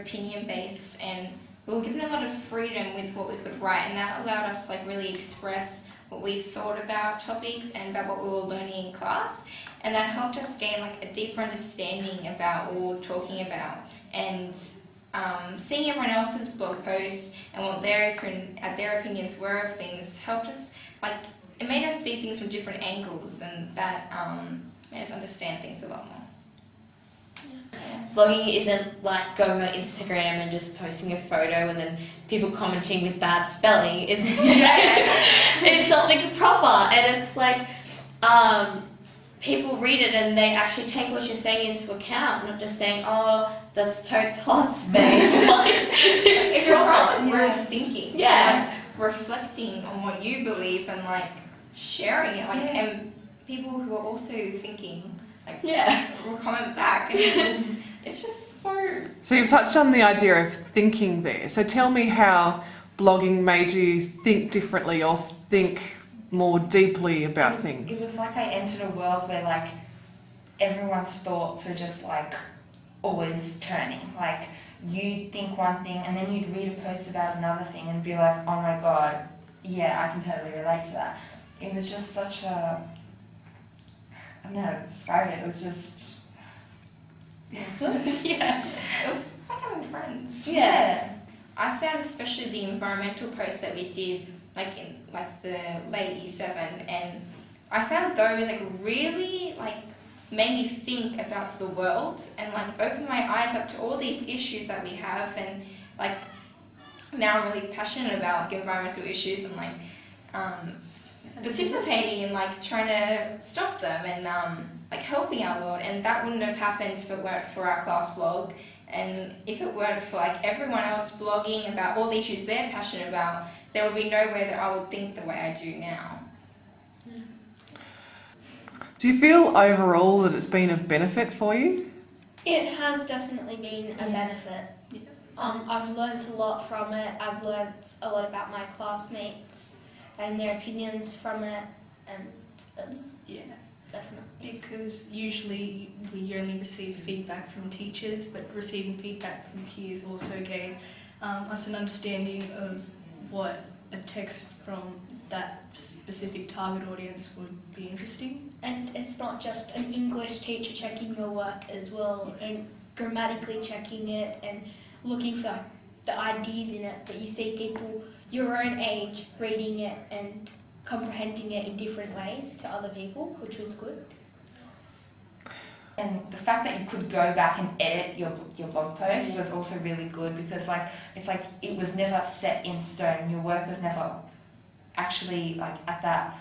opinion based, and we were given a lot of freedom with what we could write, and that allowed us to like really express what we thought about topics and about what we were learning in class, and that helped us gain like a deeper understanding about what we were talking about. And seeing everyone else's blog posts and what their opinions were of things helped us, like, it made us see things from different angles, and that made us understand things a lot more. Blogging isn't like going on Instagram and just posting a photo and then people commenting with bad spelling. It's it's something proper, and it's like people read it and they actually take what you're saying into account, not just saying, oh, that's totes hot space. Like, it's proper. We're thinking, Yeah. like, reflecting on what you believe and like sharing it, like, and people who are also thinking, like, will comment back, and it's just so. So you've touched on the idea of thinking there. So tell me how blogging made you think differently or think more deeply about things. It was like I entered a world where like everyone's thoughts were just like always turning. Like you'd think one thing and then you'd read a post about another thing and be like, oh my god, yeah, I can totally relate to that. It was just such a, I don't know how to describe it. It was just It's like having friends. yeah. I found especially the environmental posts that we did, like in like the late year 7, and I found those like really like made me think about the world and like open my eyes up to all these issues that we have, and like now I'm really passionate about like environmental issues and like participating in like trying to stop them and like helping our world, and that wouldn't have happened if it weren't for our class blog. And if it weren't for like everyone else blogging about all the issues they're passionate about, there would be no way that I would think the way I do now. Do you feel overall that it's been of benefit for you? It has definitely been a benefit. I've learnt a lot from it. I've learnt a lot about my classmates and their opinions from it, and it's definitely. Because usually we only receive feedback from teachers, but receiving feedback from peers also gave us an understanding of what a text from that specific target audience would be interesting. And it's not just an English teacher checking your work as well, and grammatically checking it and looking for the ideas in it, but you see people your own age reading it and comprehending it in different ways to other people, which was good. And the fact that you could go back and edit your blog post was also really good, because like it's like it was never set in stone. Your work was never actually like at that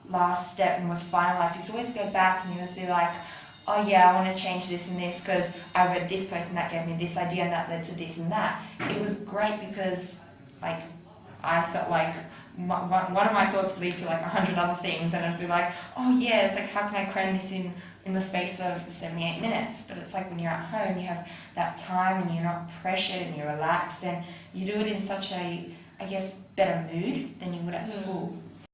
last step and was finalized. You could always go back and you always be like, oh yeah, I want to change this and this because I read this post and that gave me this idea and that led to this and that. It was great because like I felt like one of my thoughts lead to like 100 other things, and I'd be like, oh yeah, it's like how can I cram this in the space of 78 minutes? But it's like when you're at home, you have that time and you're not pressured and you're relaxed, and you do it in such a, I guess, better mood than you would at school.